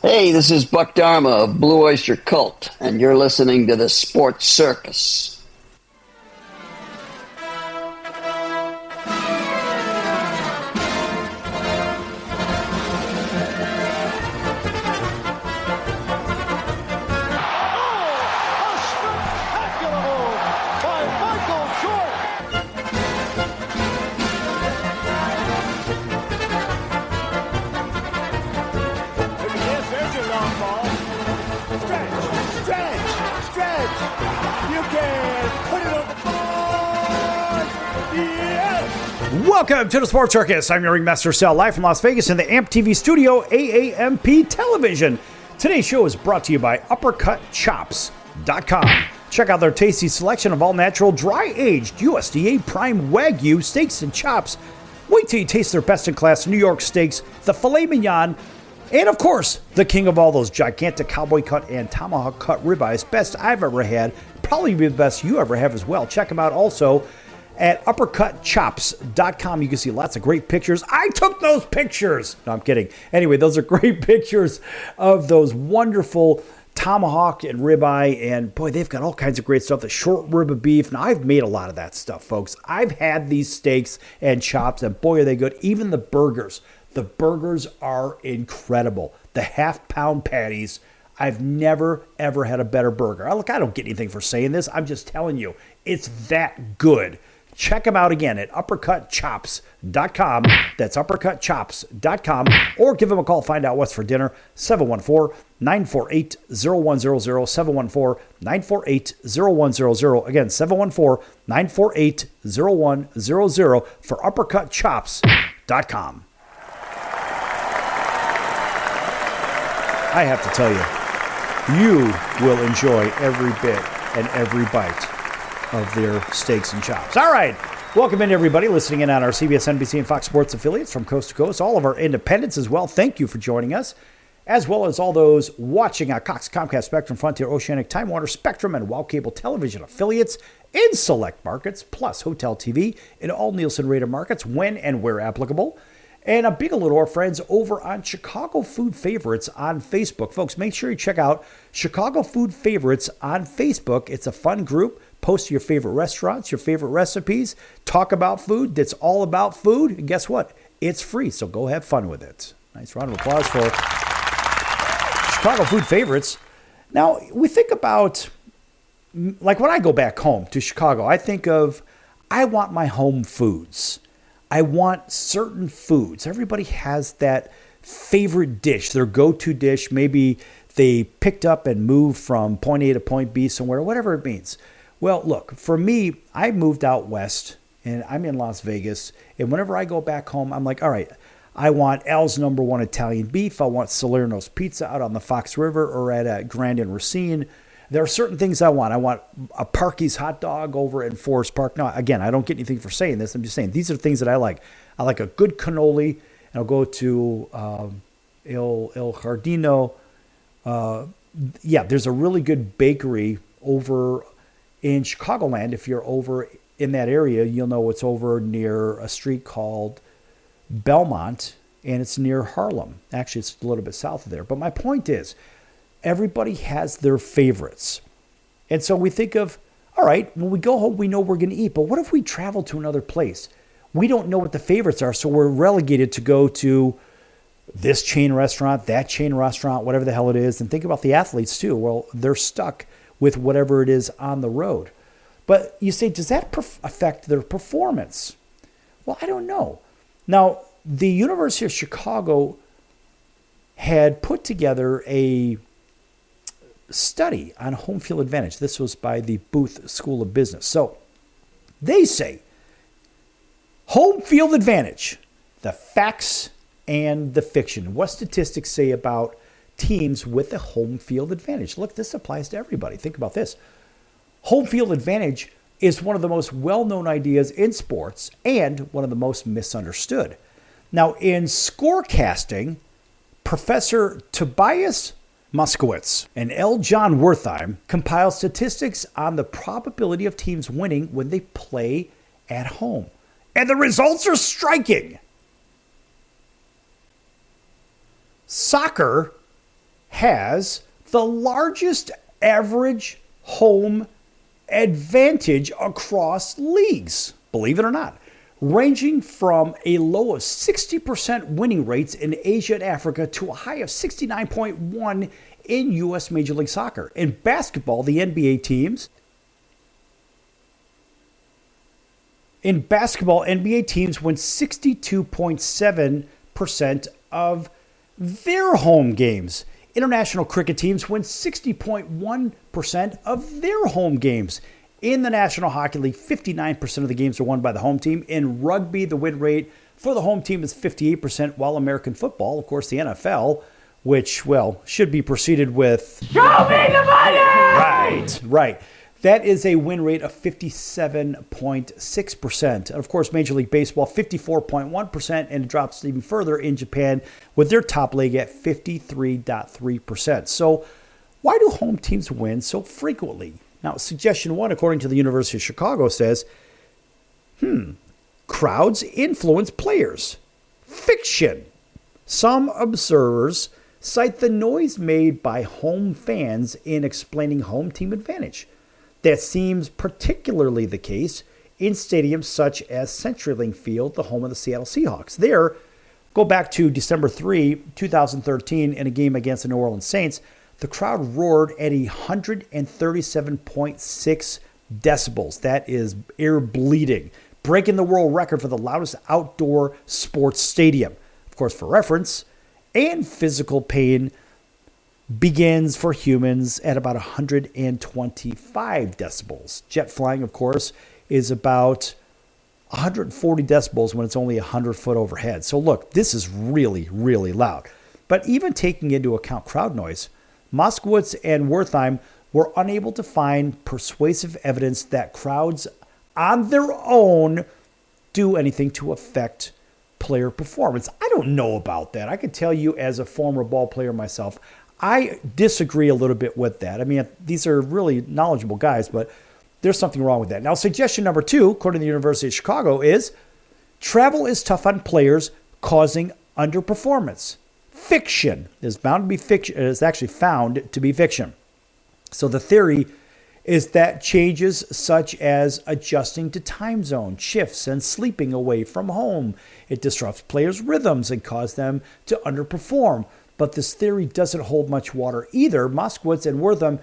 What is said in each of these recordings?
Hey, this is Buck Dharma of Blue Oyster Cult, and you're listening to the Sports Circus. Welcome to the Sports Circus. I'm your Ringmaster Sal, live from Las Vegas in the AMP TV studio, AAMP Television. Today's show is brought to you by UppercutChops.com. Check out their tasty selection of all-natural, dry-aged USDA Prime Wagyu steaks and chops. Wait till you taste their best-in-class New York steaks, the filet mignon, and of course, the king of all those gigantic cowboy cut and tomahawk cut ribeyes, best I've ever had, probably be the best you ever have as well. Check them out also at UppercutChops.com. You can see lots of great pictures. I took those pictures. No, I'm kidding. Anyway, those are great pictures of those wonderful tomahawk and ribeye. And boy, they've got all kinds of great stuff. The short rib of beef. Now, I've made a lot of that stuff, folks. I've had these steaks and chops, and boy, are they good. Even the burgers. The burgers are incredible. The half-pound patties. I've never, ever had a better burger. Look, I don't get anything for saying this. I'm just telling you, it's that good. Check them out again at UppercutChops.com. That's UppercutChops.com. Or give them a call. Find out what's for dinner. 714-948-0100. 714-948-0100. Again, 714-948-0100 for UppercutChops.com. I have to tell you, you will enjoy every bit and every bite of their steaks and chops. All right. Welcome in, everybody listening in on our CBS, NBC, and Fox Sports affiliates from coast to coast. All of our independents as well. Thank you for joining us, as well as all those watching on Cox, Comcast, Spectrum, Frontier, Oceanic, Time Warner, Spectrum, and Wow Cable Television affiliates in select markets, plus Hotel TV in all Nielsen rated markets when and where applicable. And a big little our friends over on Chicago Food Favorites on Facebook. Folks, make sure you check out Chicago Food Favorites on Facebook. It's a fun group. Post your favorite restaurants, your favorite recipes, talk about food. That's all about food. And guess what? It's free, so go have fun with it. Nice round of applause for Chicago Food Favorites. Now, we think about, like when I go back home to Chicago, I think of, I want my home foods. I want certain foods. Everybody has that favorite dish, their go-to dish. Maybe they picked up and moved from point A to point B somewhere, whatever it means. Well, look, for me, I moved out west, and I'm in Las Vegas, and whenever I go back home, I'm like, all right, I want Al's number one Italian beef. I want Salerno's Pizza out on the Fox River or at Grand and Racine. There are certain things I want. I want a Parky's hot dog over in Forest Park. Now, again, I don't get anything for saying this. I'm just saying these are things that I like. I like a good cannoli, and I'll go to Il Giardino. There's a really good bakery over in Chicagoland. If you're over in that area, you'll know it's over near a street called Belmont, and it's near Harlem. Actually, it's a little bit south of there. But my point is, everybody has their favorites. And so we think of, all right, when we go home, we know we're going to eat. But what if we travel to another place? We don't know what the favorites are, so we're relegated to go to this chain restaurant, that chain restaurant, whatever the hell it is. And think about the athletes, too. Well, they're stuck with whatever it is on the road. But you say, does that affect their performance? Well, I don't know. Now, the University of Chicago had put together a study on home field advantage. This was by the Booth School of Business. So they say home field advantage, the facts and the fiction. What statistics say about teams with a home field advantage? Look, this applies to everybody. Think about this. Home field advantage is one of the most well-known ideas in sports and one of the most misunderstood. Now, in scorecasting, Professor Tobias Moskowitz and L. John Wertheim compile statistics on the probability of teams winning when they play at home. And the results are striking. Soccer has the largest average home advantage across leagues, believe it or not, ranging from a low of 60% winning rates in Asia and Africa to a high of 69.1 in U.S. Major League Soccer. In basketball, the NBA teams win 62.7% of their home games. International cricket teams win 60.1% of their home games. In the National Hockey League, 59% of the games are won by the home team. In rugby, the win rate for the home team is 58%, while American football, of course, the NFL, which, well, should be preceded with... Show me the money! Right. That is a win rate of 57.6%. And of course, Major League Baseball, 54.1%, and it drops even further in Japan with their top league at 53.3%. So why do home teams win so frequently? Now, suggestion one, according to the University of Chicago, says, crowds influence players. Fiction. Some observers cite the noise made by home fans in explaining home team advantage. That seems particularly the case in stadiums such as CenturyLink Field, the home of the Seattle Seahawks. There, go back to December 3, 2013, in a game against the New Orleans Saints, the crowd roared at 137.6 decibels. That is ear bleeding, breaking the world record for the loudest outdoor sports stadium. Of course, for reference, and physical pain begins for humans at about 125 decibels. Jet flying, of course, is about 140 decibels when it's only 100 foot overhead. So look, this is really, really loud. But even taking into account crowd noise, Moskowitz and Wertheim were unable to find persuasive evidence that crowds on their own do anything to affect player performance. I don't know about that. I can tell you as a former ball player myself, I disagree a little bit with that. I mean, these are really knowledgeable guys, but there's something wrong with that. Now, suggestion number two, according to the University of Chicago, is travel is tough on players, causing underperformance. Fiction is bound to be fiction. It is actually found to be fiction. So the theory is that changes such as adjusting to time zone shifts and sleeping away from home, it disrupts players' rhythms and causes them to underperform. But this theory doesn't hold much water either. Moskowitz and Wertham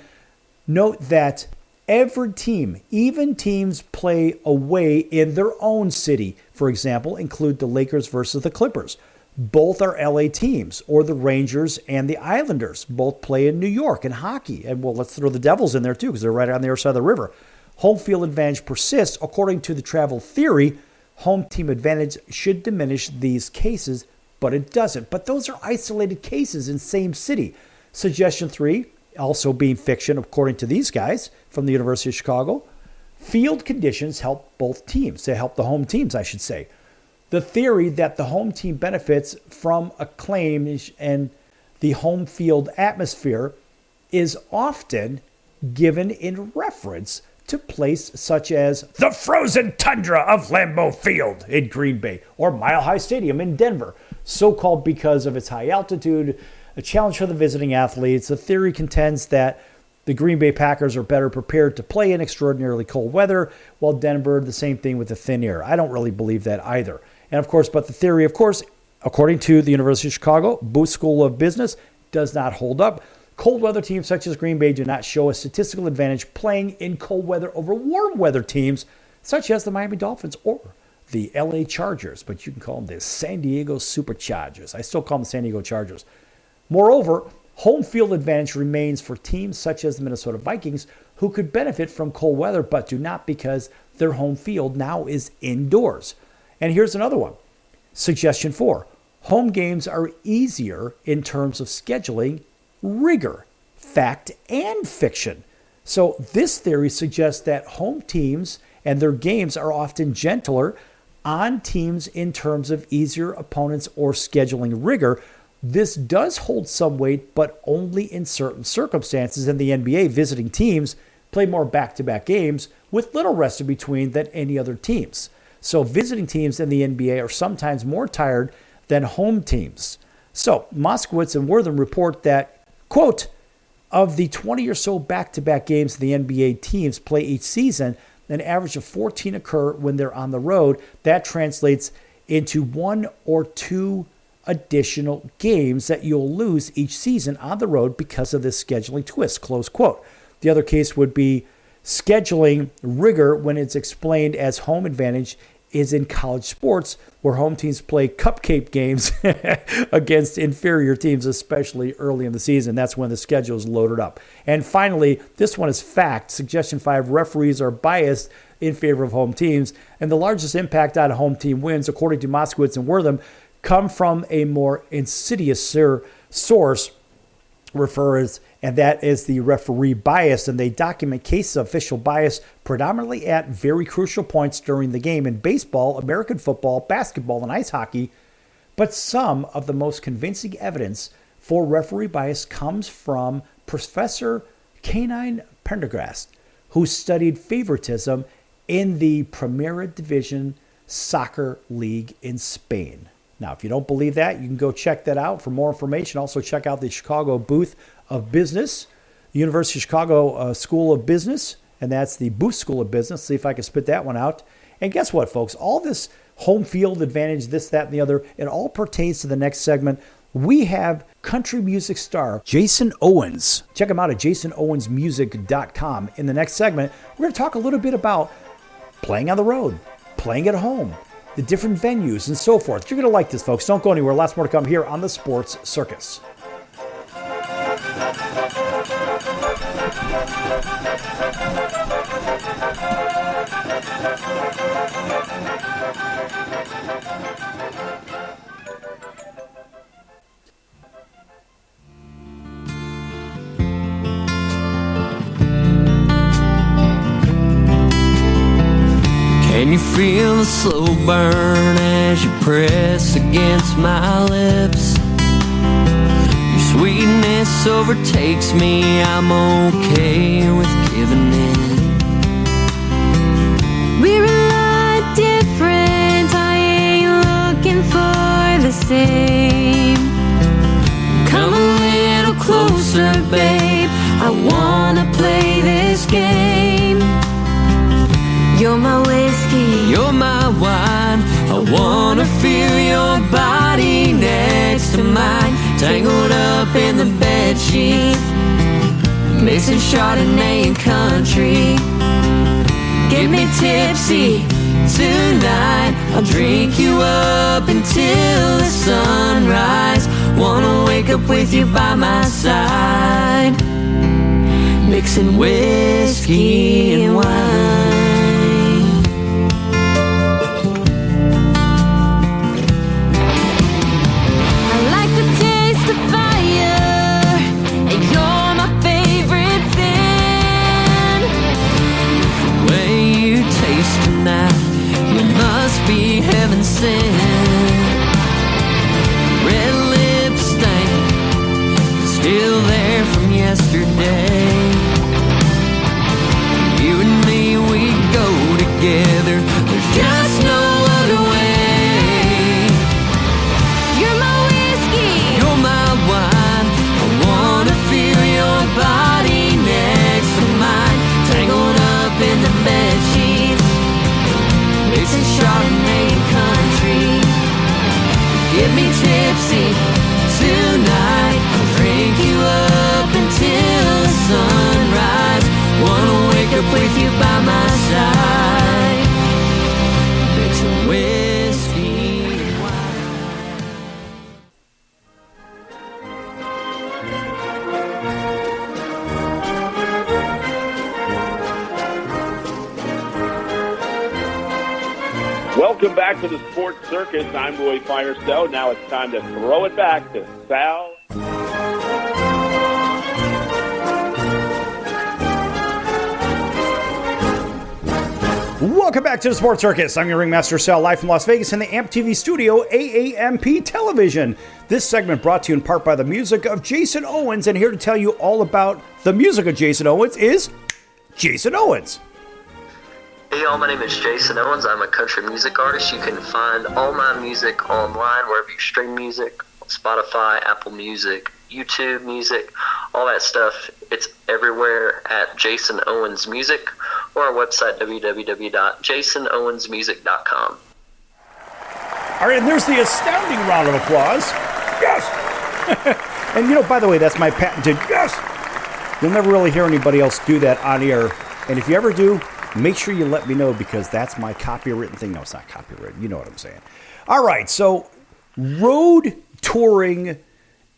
note that every team, even teams play away in their own city, for example, include the Lakers versus the Clippers. Both are LA teams, or the Rangers and the Islanders. Both play in New York in hockey. And well, let's throw the Devils in there too, because they're right on the other side of the river. Home field advantage persists. According to the travel theory, home team advantage should diminish these cases, but it doesn't. But those are isolated cases in same city. Suggestion three, also being fiction, according to these guys from the University of Chicago, field conditions help both teams. They help the home teams, I should say. The theory that the home team benefits from acclaim and the home field atmosphere is often given in reference to place such as the frozen tundra of Lambeau Field in Green Bay or Mile High Stadium in Denver, so-called because of its high altitude, a challenge for the visiting athletes. The theory contends that the Green Bay Packers are better prepared to play in extraordinarily cold weather, while Denver, the same thing with the thin air. I don't really believe that either. And of course, but the theory, of course, according to the University of Chicago, Booth School of Business, does not hold up. Cold weather teams such as Green Bay do not show a statistical advantage playing in cold weather over warm weather teams such as the Miami Dolphins or the LA Chargers, but you can call them the San Diego Superchargers. I still call them the San Diego Chargers. Moreover, home field advantage remains for teams such as the Minnesota Vikings, who could benefit from cold weather but do not because their home field now is indoors. And here's another one. Suggestion 4. Home games are easier in terms of scheduling rigor, fact, and fiction. So this theory suggests that home teams and their games are often gentler on teams in terms of easier opponents or scheduling rigor. This does hold some weight, but only in certain circumstances. In the NBA, visiting teams play more back-to-back games with little rest in between than any other teams. So visiting teams in the NBA are sometimes more tired than home teams. So Moskowitz and Wortham report that Quote, of the 20 or so back-to-back games the NBA teams play each season, an average of 14 occur when they're on the road. That translates into 1 or 2 additional games that you'll lose each season on the road because of this scheduling twist, close quote. The other case would be scheduling rigor when it's explained as home advantage is in college sports, where home teams play cupcake games against inferior teams, especially early in the season. That's when the schedule is loaded up. And finally, this one is fact. Suggestion 5, referees are biased in favor of home teams, and the largest impact on home team wins, according to Moskowitz and Wortham, come from a more insidious source, and that is the referee bias, and they document cases of official bias predominantly at very crucial points during the game in baseball, American football, basketball, and ice hockey. But some of the most convincing evidence for referee bias comes from Professor Canine Pendergast, who studied favoritism in the Primera Division soccer league in Spain. Now, if you don't believe that, you can go check that out. For more information, also check out the Chicago Booth of Business, University of Chicago School of Business, and that's the Booth School of Business. See if I can spit that one out. And guess what, folks? All this home field advantage, this, that, and the other, it all pertains to the next segment. We have country music star Jason Owens. Check him out at jasonowensmusic.com. In the next segment, we're going to talk a little bit about playing on the road, playing at home, the different venues, and so forth. You're going to like this, folks. Don't go anywhere. Lots more to come here on the Sports Circus. Can you feel the slow burn as you press against my lips? Your sweetness overtakes me, I'm okay with giving in. We're a lot different, I ain't looking for the same. Come a little closer, babe, I wanna play this game. You're my whiskey, You're my wine, I wanna feel your body next to mine. Tangled up in the bedsheets, mixing Chardonnay and country. Get me tipsy tonight, I'll drink you up until the sunrise. Wanna wake up with you by my side, mixing whiskey and wine. You must be heaven sent. Red lip stain, still there from yesterday. You and me, we go together, there's just no other way. you're my whiskey, You're my wine, I wanna feel your body next to mine. Tangled up in the bedsheets, mixing Chardonnay and country. Get me tipsy tonight, I'll drink you up until the sunrise. Wanna wake up with you by my side, mixing whiskey and wine. Welcome back to the Sports Circus. I'm Roy Firestone. Now it's time to throw it back to Sal. Welcome back to the Sports Circus. I'm your Ringmaster Sal, live from Las Vegas in the AMP TV studio, AAMP Television. This segment brought to you in part by the music of Jason Owens, and here to tell you all about the music of Jason Owens is Jason Owens. Hey y'all, my name is Jason Owens. I'm a country music artist. You can find all my music online wherever you stream music, Spotify, Apple Music, YouTube Music, all that stuff. It's everywhere at Jason Owens Music, or our website, www.jasonowensmusic.com. All right, and there's the astounding round of applause. Yes! And, by the way, that's my patented yes! You'll never really hear anybody else do that on air. And if you ever do, make sure you let me know, because that's my copywritten thing. No, it's not copywritten. You know what I'm saying. All right, so road touring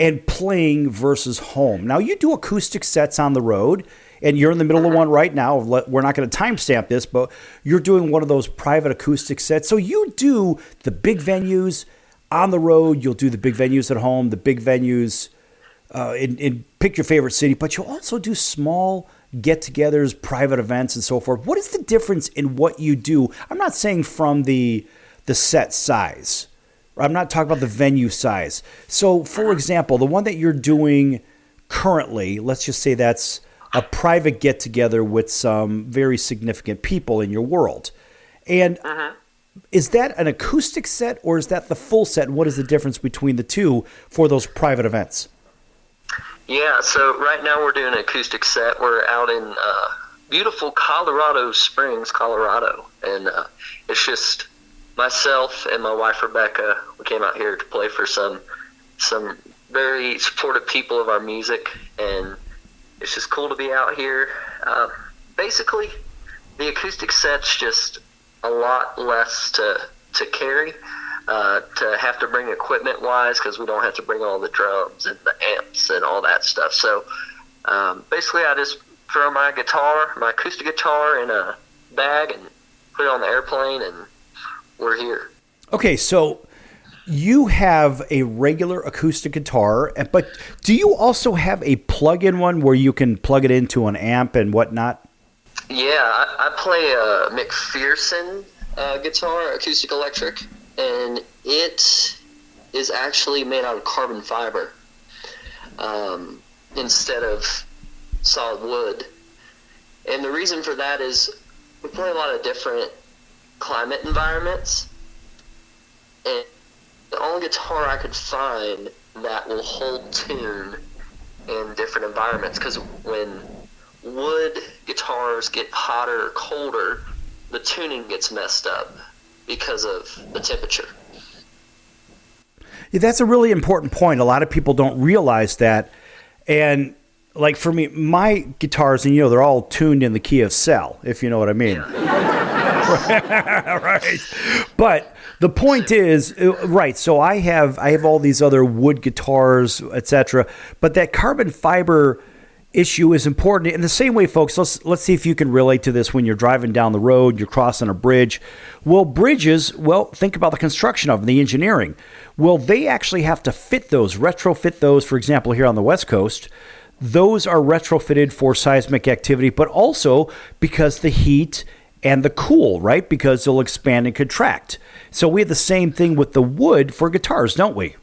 and playing versus home. Now, you do acoustic sets on the road, and you're in the middle of one right now. We're not going to timestamp this, but you're doing one of those private acoustic sets. So you do the big venues on the road. You'll do the big venues at home, the big venues in pick your favorite city, but you'll also do small get-togethers, private events, and so forth. What is the difference in what you do? I'm not saying from the set size. I'm not talking about the venue size. So, for example, the one that you're doing currently, let's just say that's a private get-together with some very significant people in your world. And is that an acoustic set, or is that the full set? What is the difference between the two for those private events? Yeah, so right now we're doing an acoustic set. We're out in beautiful Colorado Springs, Colorado. And it's just myself and my wife, Rebecca. We came out here to play for some very supportive people of our music, and it's just cool to be out here. Basically, the acoustic set's just a lot less to carry, to have to bring equipment-wise, because we don't have to bring all the drums and the amps and all that stuff. So basically, I just throw my acoustic guitar in a bag and put it on the airplane, and we're here. Okay, so you have a regular acoustic guitar, but do you also have a plug-in one where you can plug it into an amp and whatnot? Yeah, I play a McPherson guitar, acoustic electric, and it is actually made out of carbon fiber instead of solid wood. And the reason for that is we play a lot of different climate environments, and the only guitar I could find that will hold tune in different environments, because when wood guitars get hotter or colder, the tuning gets messed up because of the temperature. Yeah, that's a really important point. A lot of people don't realize that. And like for me, my guitars, and they're all tuned in the key of Sal, if you know what I mean. Yeah. Right. But the point is, right, so I have all these other wood guitars, etc. But that carbon fiber issue is important. In the same way, folks, let's see if you can relate to this when you're driving down the road, you're crossing a bridge. Well, bridges, think about the construction of them, the engineering. Well, they actually have to retrofit those, for example, here on the West Coast. Those are retrofitted for seismic activity, but also because the heat and the cool, right? Because they'll expand and contract. So we have the same thing with the wood for guitars, don't we?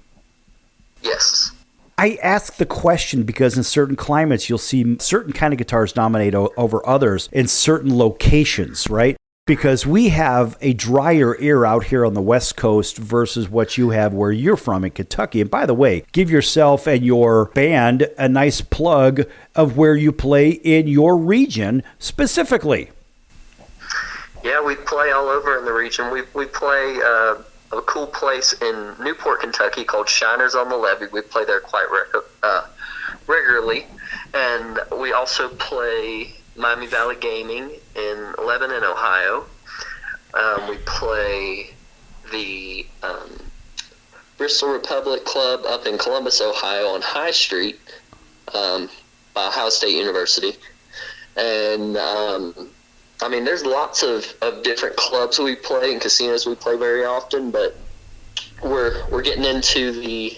Yes. I ask the question because in certain climates, you'll see certain kind of guitars dominate over others in certain locations, right? Because we have a drier air out here on the West Coast versus what you have where you're from in Kentucky. And by the way, give yourself and your band a nice plug of where you play in your region specifically. Yeah, we play all over in the region. We play a cool place in Newport, Kentucky called Shiners on the Levee. We play there quite regularly. And we also play Miami Valley Gaming in Lebanon, Ohio. We play the Bristol Republic Club up in Columbus, Ohio on High Street by Ohio State University. And there's lots of different clubs we play and casinos we play very often, but we're getting into the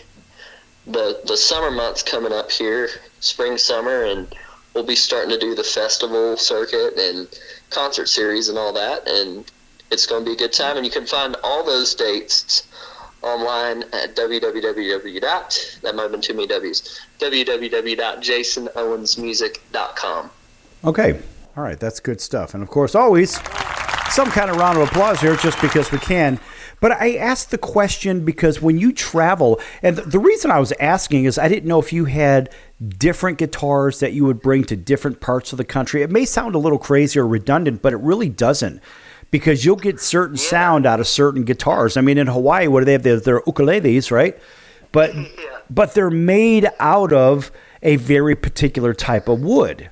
summer months coming up here, spring, summer, and we'll be starting to do the festival circuit and concert series and all that, and it's going to be a good time. And you can find all those dates online at that might have been too many W's, www.jasonowensmusic.com. Okay. All right, that's good stuff. And, of course, always some kind of round of applause here just because we can. But I asked the question because when you travel, and the reason I was asking is I didn't know if you had different guitars that you would bring to different parts of the country. It may sound a little crazy or redundant, but it really doesn't, because you'll get certain sound out of certain guitars. I mean, in Hawaii, what do they have? Their ukuleles, right? But they're made out of a very particular type of wood.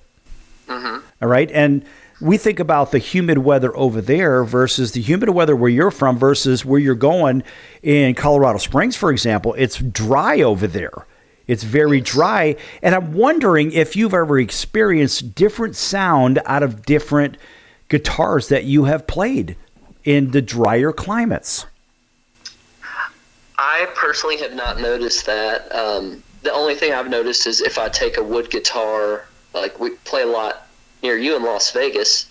All right, and we think about the humid weather over there versus the humid weather where you're from versus where you're going in Colorado Springs, for example. It's dry over there. It's very dry. And I'm wondering if you've ever experienced different sound out of different guitars that you have played in the drier climates. I personally have not noticed that. The only thing I've noticed is if I take a wood guitar, like we play a lot near you in Las Vegas,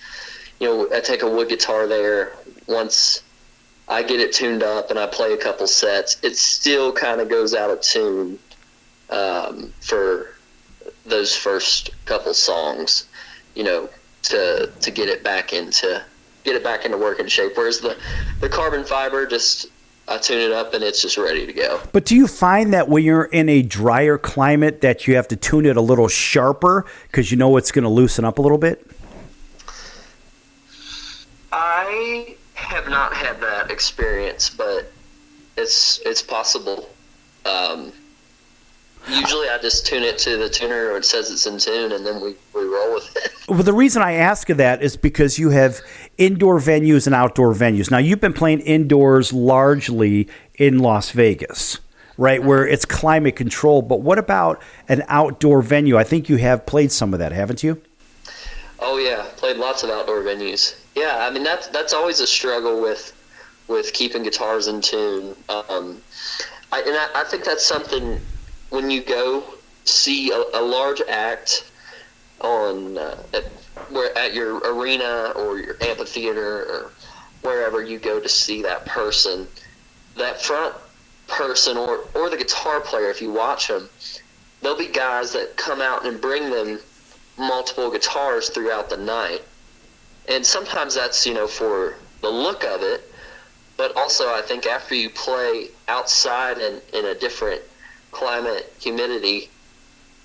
I take a wood guitar there. Once I get it tuned up and I play a couple sets, it still kind of goes out of tune for those first couple songs, to get it back into working shape. Whereas the carbon fiber, just I tune it up and it's just ready to go. But do you find that when you're in a drier climate that you have to tune it a little sharper because it's going to loosen up a little bit? I have not had that experience, but it's possible. Usually I just tune it to the tuner, or it says it's in tune, and then we roll with it. Well, the reason I ask you that is because you have indoor venues and outdoor venues. Now, you've been playing indoors largely in Las Vegas, right, where it's climate controlled. But what about an outdoor venue? I think you have played some of that, haven't you? Oh, yeah. Played lots of outdoor venues. Yeah, I mean, that's always a struggle with keeping guitars in tune. I think that's something when you go see a large act on at your arena or your amphitheater or wherever you go to see that person, that front person or the guitar player, if you watch them, there'll be guys that come out and bring them multiple guitars throughout the night. And sometimes that's, for the look of it, but also I think after you play outside in a different climate, humidity,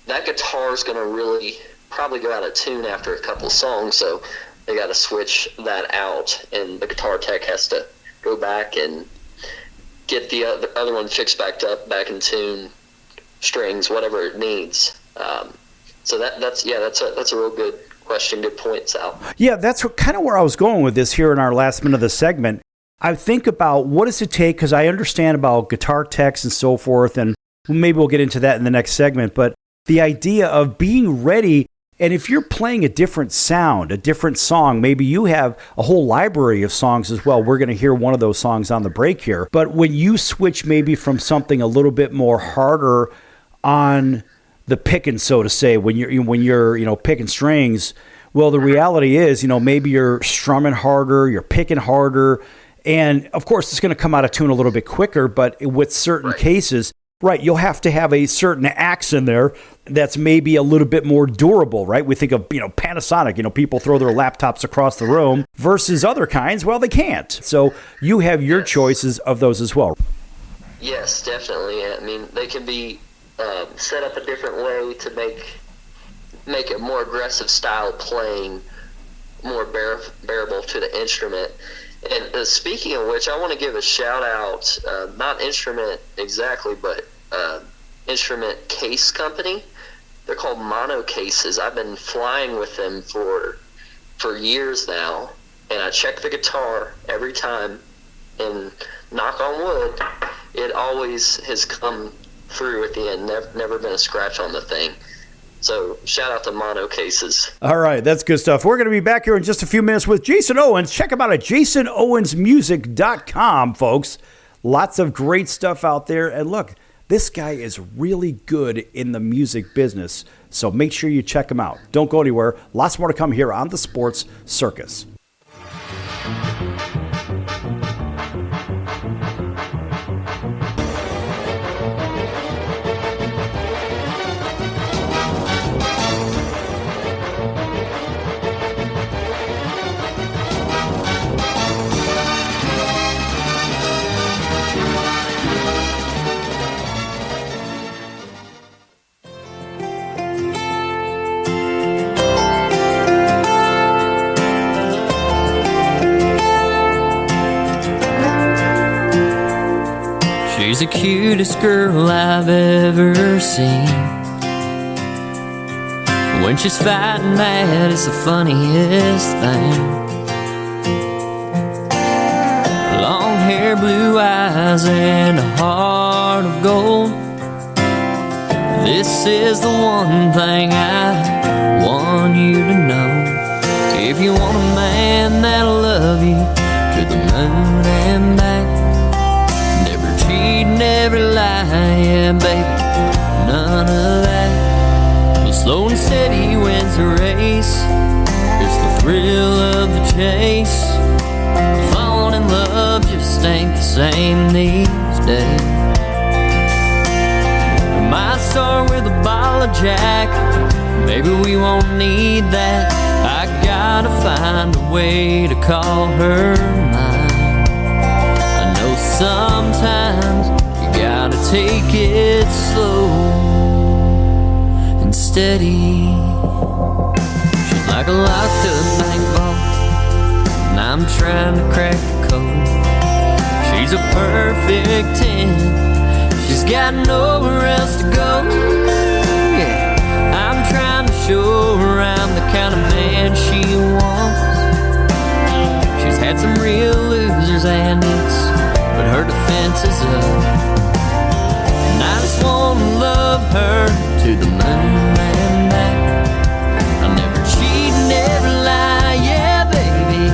that guitar is going to really probably go out of tune after a couple songs, so they got to switch that out, and the guitar tech has to go back and get the other one fixed back in tune, strings, whatever it needs. So that's a real good question, good point, Sal. Yeah, that's kind of where I was going with this here in our last minute of the segment. I think about what does it take, because I understand about guitar techs and so forth, and maybe we'll get into that in the next segment, but the idea of being ready, and if you're playing a different sound, a different song, maybe you have a whole library of songs as well. We're going to hear one of those songs on the break here. But when you switch maybe from something a little bit more harder on the picking, so to say, when you're picking strings, well, the reality is, maybe you're strumming harder, you're picking harder, and of course it's going to come out of tune a little bit quicker, but with certain cases, right, you'll have to have a certain axe in there that's maybe a little bit more durable, right? We think of, Panasonic, people throw their laptops across the room versus other kinds. Well, they can't. So you have your choices of those as well. Yes, definitely. I mean, they can be set up a different way to make a more aggressive style playing more bearable to the instrument. And speaking of which, I want to give a shout out, not instrument exactly, but instrument case company. They're called Mono Cases. I've been flying with them for years now, and I check the guitar every time, and knock on wood, it always has come through at the end. Never been a scratch on the thing. So shout out to Mono Cases. All right, that's good stuff. We're going to be back here in just a few minutes with Jason Owens. Check him out at jasonowensmusic.com, folks. Lots of great stuff out there. And look, this guy is really good in the music business. So make sure you check him out. Don't go anywhere. Lots more to come here on the Sports Circus. She's the cutest girl I've ever seen. When she's fighting mad, it's the funniest thing. Long hair, blue eyes, and a heart of gold. This is the one thing I want you to know. If you want a man that'll love you to the moon and back, never cheat, never lie, yeah, baby, none of that. Well, slow and steady wins the race. It's the thrill of the chase. Falling in love just ain't the same these days. Might start with a bottle of Jack. Maybe we won't need that. I gotta find a way to call her mine. I know sometimes you gotta take it slow and steady. She's like a locked up bank vault, and I'm trying to crack the code. She's a perfect 10. She's got nowhere else to go. Yeah, I'm trying to show her I'm the kind of man she wants. She's had some real losers and it's, but her defense is up. And I just wanna love her to the moon and back. I'll never cheat, never lie, yeah, baby,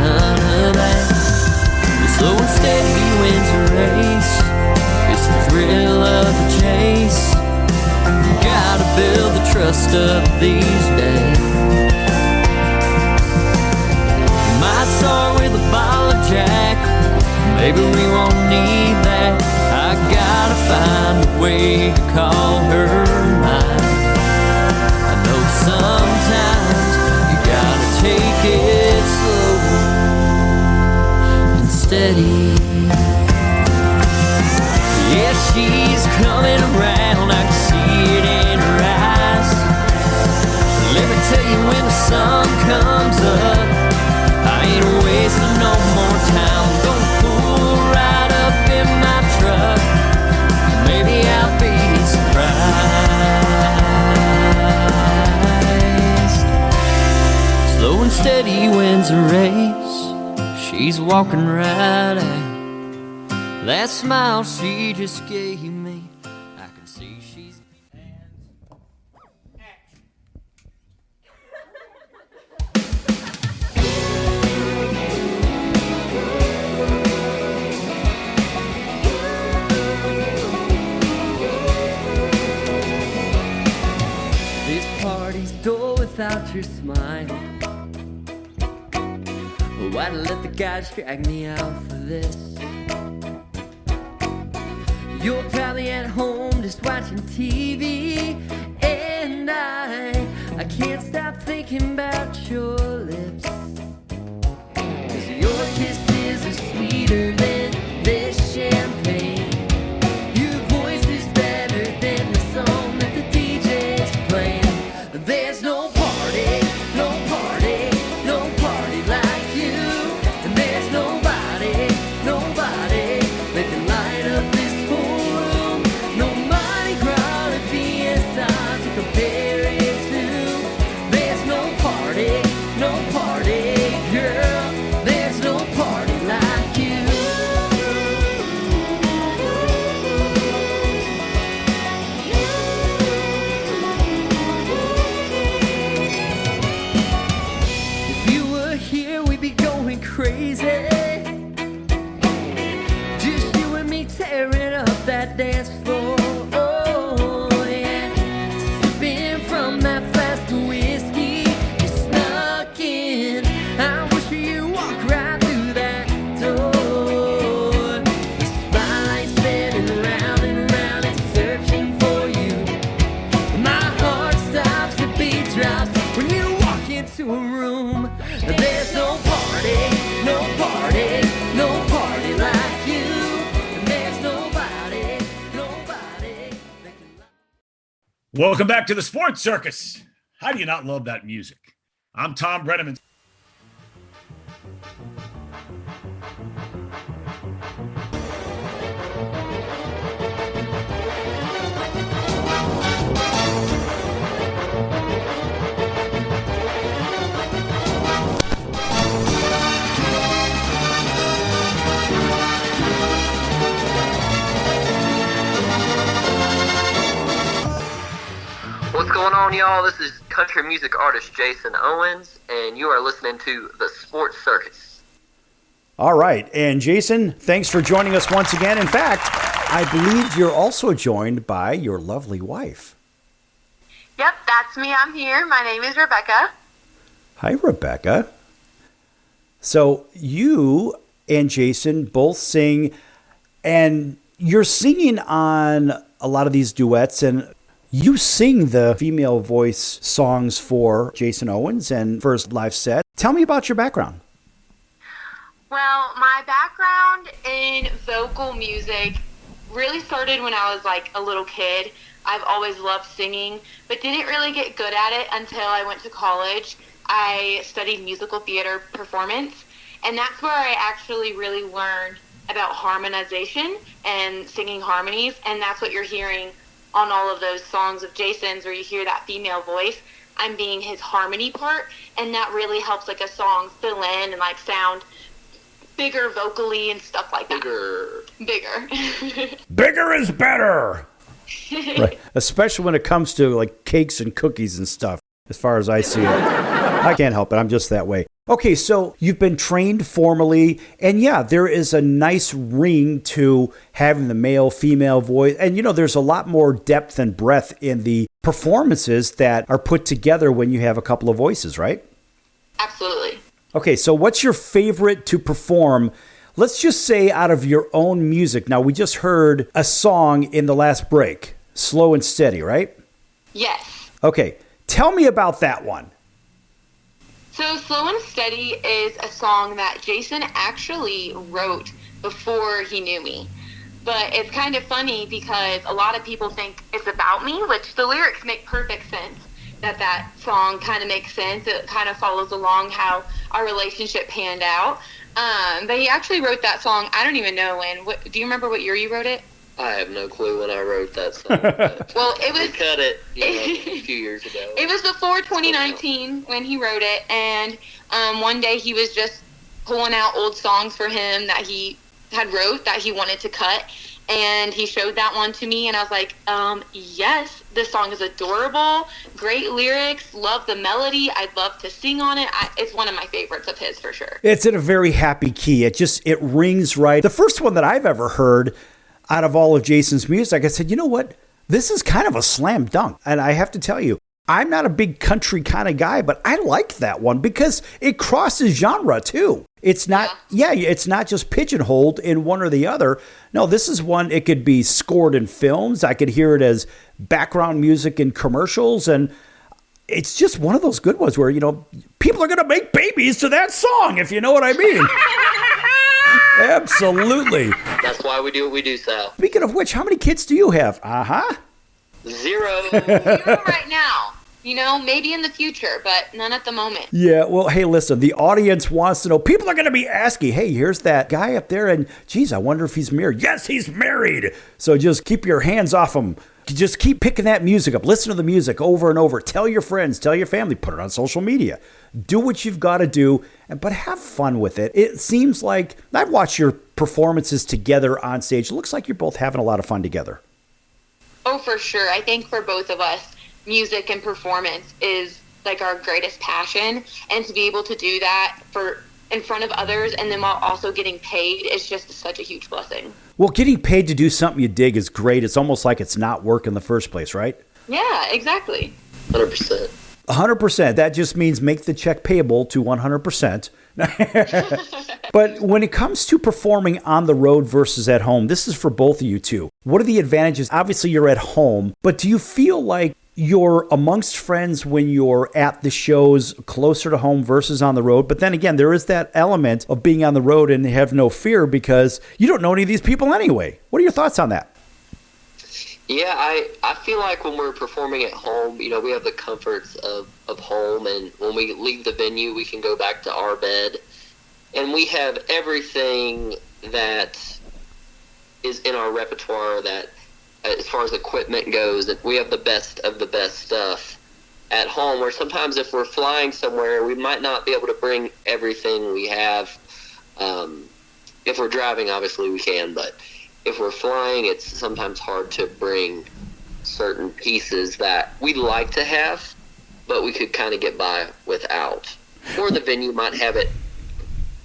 none of that. But slow and steady wins the race. It's the thrill of the chase. Gotta build the trust up these days. Might start with a bottle of Jack. Maybe we won't need that. I gotta find a way to call her mine. I know sometimes you gotta take it slow and steady. Yeah, she's coming around, I can see it in her eyes. Let me tell you, when the sun comes up, I ain't wasting no more time. I'm gonna pull right up in my truck. Maybe I'll be surprised. Slow and steady wins a race. She's walking right out. That smile she just gave me, I can see she's... This party's dull without your smile. Why'd I let the guys drag me out for this? You're probably at home just watching TV, and I can't stop thinking about your lips. 'Cause your kisses are sweeter than this champagne. Your voice is better than the song that the DJ's playing. There's no party, no party, no party like you. And there's nobody, nobody that can light up this whole room. No Mardi Gras or Fiesta to compare it to. There's no party, girl. There's no party like you. If you were here, we'd be going crazy. Just you and me tearing up that dance floor. Oh, yeah. Sipping from that flask of whiskey you snuck in. I wish you walked right through that door. The spotlight's spinning round and round, it's searching for you. My heart stops, the beat drops when you walk into a room. There's no party, no party, no party like you. And there's nobody, nobody that can... Welcome back to the Sports Circus. How do you not love that music? I'm Tom Brenneman. going on, y'all? This is country music artist Jason Owens, and you are listening to The Sports Circus. All right. And Jason, thanks for joining us once again. In fact, I believe you're also joined by your lovely wife. Yep, that's me. I'm here. My name is Rebecca. Hi, Rebecca. So you and Jason both sing, and you're singing on a lot of these duets, and you sing the female voice songs for Jason Owens and for his live set. Tell me about your background. Well, my background in vocal music really started when I was like a little kid. I've always loved singing, but didn't really get good at it until I went to college. I studied musical theater performance, and that's where I actually really learned about harmonization and singing harmonies, and that's what you're hearing on all of those songs of Jason's where you hear that female voice. I'm being his harmony part, and that really helps like a song fill in and like sound bigger vocally and stuff like that. Bigger. Bigger is better. Right. Especially when it comes to like cakes and cookies and stuff, as far as I see it. I can't help it. I'm just that way. Okay, so you've been trained formally, and yeah, there is a nice ring to having the male-female voice. And, you know, there's a lot more depth and breadth in the performances that are put together when you have a couple of voices, right? Absolutely. Okay, so what's your favorite to perform? Let's just say out of your own music. Now, we just heard a song in the last break, Slow and Steady, right? Yes. Okay, tell me about that one. So Slow and Steady is a song that Jason actually wrote before he knew me. But it's kind of funny because a lot of people think it's about me, which the lyrics make perfect sense. That song kind of makes sense. It kind of follows along how our relationship panned out. But he actually wrote that song, I don't even know when. Do you remember what year you wrote it? I have no clue when I wrote that song. Well, it was... We cut it a few years ago. It was before 2019 when he wrote it, and one day he was just pulling out old songs for him that he had wrote that he wanted to cut, and he showed that one to me, and I was like, yes, this song is adorable, great lyrics, love the melody, I'd love to sing on it. It's one of my favorites of his for sure. It's in a very happy key. It rings right. The first one that I've ever heard out of all of Jason's music, I said, you know what? This is kind of a slam dunk. And I have to tell you, I'm not a big country kind of guy, but I like that one because it crosses genre too. It's not, it's not just pigeonholed in one or the other. No, this is one, it could be scored in films. I could hear it as background music in commercials. And it's just one of those good ones where, you know, people are going to make babies to that song, if you know what I mean. Absolutely. That's why we do what we do, Sal. Speaking of which, how many kids do you have? 0. 0 right now. You know, maybe in the future, but none at the moment. Yeah, well, hey, listen, the audience wants to know. People are going to be asking, hey, here's that guy up there, and geez, I wonder if he's married. Yes, he's married. So just keep your hands off him. Just keep picking that music up. Listen to the music over and over. Tell your friends, tell your family, put it on social media. Do what you've got to do, but have fun with it. It seems like, I've watched your performances together on stage. It looks like you're both having a lot of fun together. Oh, for sure. I think for both of us, music and performance is like our greatest passion. And to be able to do that in front of others and then while also getting paid is just such a huge blessing. Well, getting paid to do something you dig is great. It's almost like it's not work in the first place, right? Yeah, exactly. 100%. 100%. That just means make the check payable to 100%. But when it comes to performing on the road versus at home, this is for both of you two. What are the advantages? Obviously, you're at home, but do you feel like you're amongst friends when you're at the shows closer to home versus on the road? But then again, there is that element of being on the road and have no fear because you don't know any of these people anyway. What are your thoughts on that? Yeah, I feel like when we're performing at home, you know, we have the comforts of home, and when we leave the venue, we can go back to our bed, and we have everything that is in our repertoire that, as far as equipment goes, that we have the best of the best stuff at home, where sometimes if we're flying somewhere, we might not be able to bring everything we have. If we're driving, obviously we can, but if we're flying, it's sometimes hard to bring certain pieces that we like to have, but we could kind of get by without. Or the venue might have it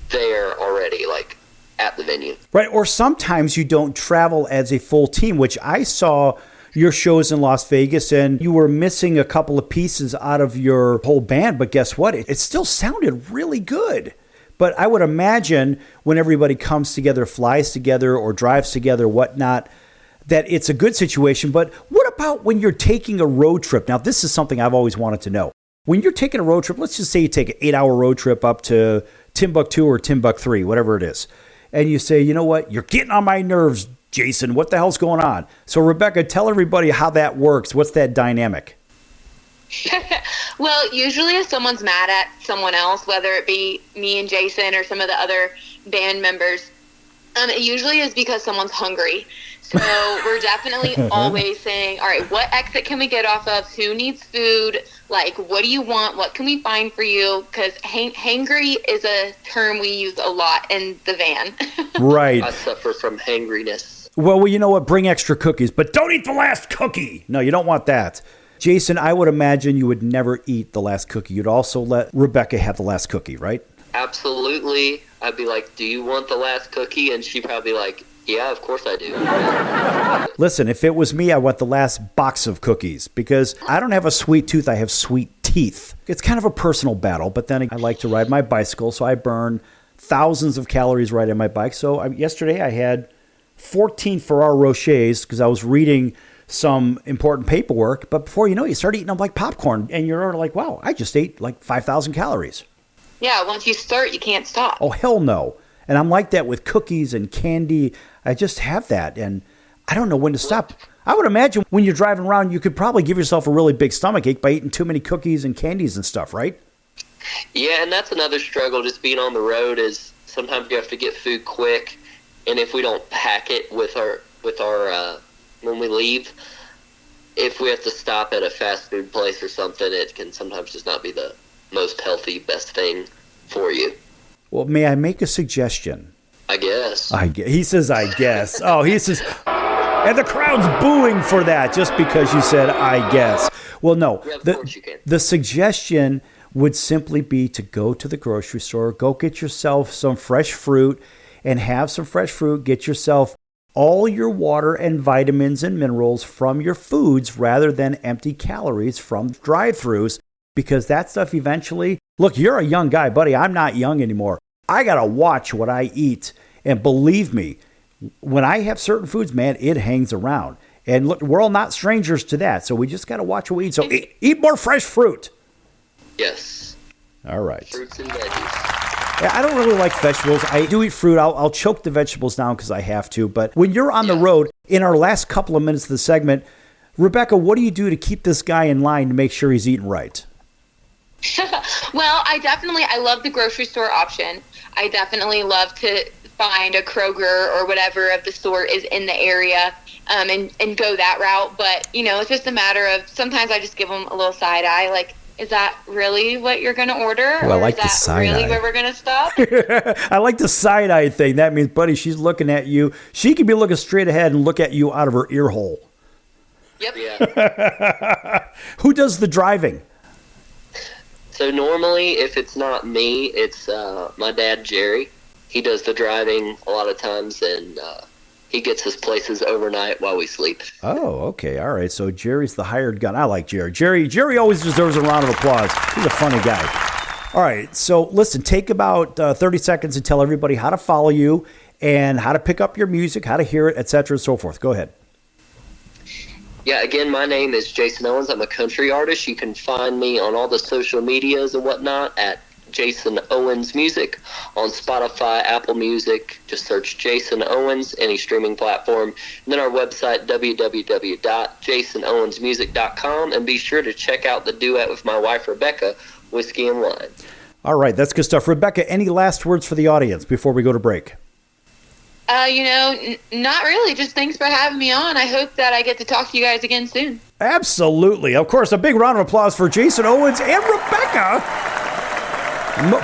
there already, like at the venue. Right, or sometimes you don't travel as a full team, which I saw your shows in Las Vegas, and you were missing a couple of pieces out of your whole band, but guess what? It still sounded really good. But I would imagine when everybody comes together, flies together, or drives together, whatnot, that it's a good situation. But what about when you're taking a road trip? Now, this is something I've always wanted to know. When you're taking a road trip, let's just say you take an 8-hour road trip up to Timbuktu or Timbuktu, whatever it is, and you say, you know what, you're getting on my nerves, Jason. What the hell's going on? So, Rebecca, tell everybody how that works. What's that dynamic? Well, usually if someone's mad at someone else, whether it be me and Jason or some of the other band members, it usually is because someone's hungry. So we're definitely always saying, all right, what exit can we get off of? Who needs food? Like, what do you want? What can we find for you? Because hangry is a term we use a lot in the van. Right. I suffer from hangriness. Well, you know what? Bring extra cookies, but don't eat the last cookie. No, you don't want that. Jason, I would imagine you would never eat the last cookie. You'd also let Rebecca have the last cookie, right? Absolutely. I'd be like, do you want the last cookie? And she'd probably be like, yeah, of course I do. Listen, if it was me, I want the last box of cookies because I don't have a sweet tooth. I have sweet teeth. It's kind of a personal battle, but then I like to ride my bicycle, so I burn thousands of calories riding my bike. So yesterday I had 14 Ferrero Rochers because I was reading some important paperwork, but before you know it, you start eating them like popcorn, and you're like, wow, I just ate like 5,000 calories. Yeah, once you start, you can't stop. Oh, hell no. And I'm like that with cookies and candy. I just have that, and I don't know when to stop. I would imagine when you're driving around, you could probably give yourself a really big stomachache by eating too many cookies and candies and stuff, right? Yeah, and that's another struggle just being on the road is sometimes you have to get food quick, and if we don't pack it with our when we leave, if we have to stop at a fast food place or something, it can sometimes just not be the most healthy, best thing for you. Well, may I make a suggestion? I guess. He says, I guess. Oh, he says, and the crowd's booing for that just because you said, I guess. Well, no. Yeah, of course you can. The suggestion would simply be to go to the grocery store, go get yourself some fresh fruit, and have some fresh fruit. Get yourself all your water and vitamins and minerals from your foods rather than empty calories from drive-thrus, because that stuff eventually, look, you're a young guy, buddy. I'm not young anymore. I got to watch what I eat. And believe me, when I have certain foods, man, it hangs around. And look, we're all not strangers to that. So we just got to watch what we eat. So eat more fresh fruit. Yes. All right. Fruits and veggies. Yeah, I don't really like vegetables. I do eat fruit. I'll choke the vegetables down because I have to. But when you're on the road, in our last couple of minutes of the segment, Rebecca, what do you do to keep this guy in line to make sure he's eating right? Well, I love the grocery store option. I definitely love to find a Kroger or whatever of the store is in the area and go that route. But, it's just a matter of sometimes I just give them a little side eye, like, is that really what you're going to order? Well, I like or is that really where we're going to stop? I like the side-eye thing. That means, buddy, she's looking at you. She could be looking straight ahead and look at you out of her ear hole. Yep. Yeah. Who does the driving? So normally, if it's not me, it's my dad, Jerry. He does the driving a lot of times, and he gets us places overnight while we sleep. Oh, okay. All right. So Jerry's the hired gun. I like Jerry. Jerry always deserves a round of applause. He's a funny guy. All right. So listen, take about 30 seconds and tell everybody how to follow you and how to pick up your music, how to hear it, etc., and so forth. Go ahead. Yeah, again, my name is Jason Owens. I'm a country artist. You can find me on all the social medias and whatnot at Jason Owens Music on Spotify, Apple Music. Just search Jason Owens, any streaming platform. And then our website, www.jasonowensmusic.com. And be sure to check out the duet with my wife, Rebecca, Whiskey and Wine. All right, that's good stuff. Rebecca, any last words for the audience before we go to break? Not really. Just thanks for having me on. I hope that I get to talk to you guys again soon. Absolutely. Of course, a big round of applause for Jason Owens and Rebecca.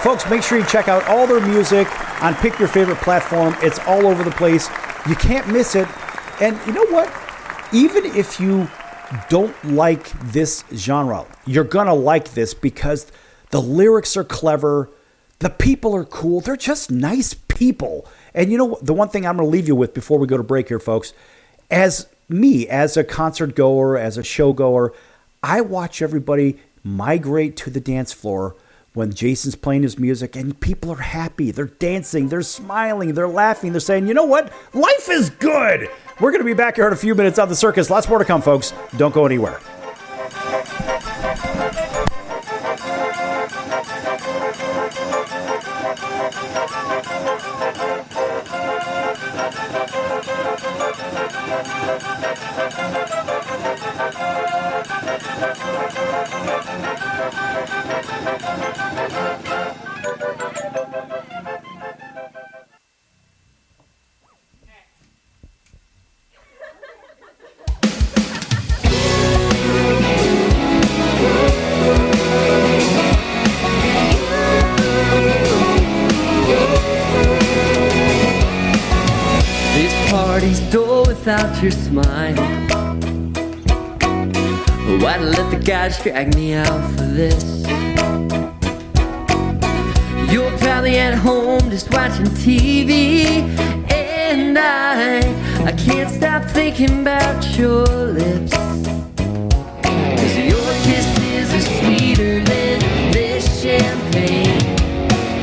Folks, make sure you check out all their music on Pick Your Favorite Platform. It's all over the place. You can't miss it. And you know what? Even if you don't like this genre, you're going to like this because the lyrics are clever. The people are cool. They're just nice people. And you know, the one thing I'm going to leave you with before we go to break here, folks, as a concert goer, as a show goer, I watch everybody migrate to the dance floor when Jason's playing his music and people are happy. They're dancing, they're smiling, they're laughing, they're saying, you know what? Life is good. We're going to be back here in a few minutes on the circus. Lots more to come, folks. Don't go anywhere. Party's dull without your smile. Why'd I let the guys drag me out for this? You're probably at home just watching TV, and I can't stop thinking about your lips. 'Cause your kisses are sweeter than this champagne.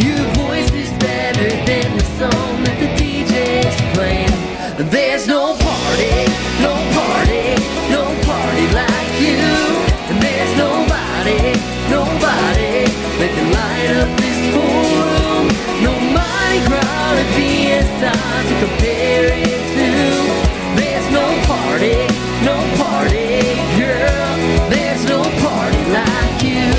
Your voice is better than the song that the DJ's playing. There's no party, no party, no party like you. And there's nobody, nobody that can light up this whole room. No Mardi Gras or Fiesta to compare it to. There's no party, girl. There's no party like you.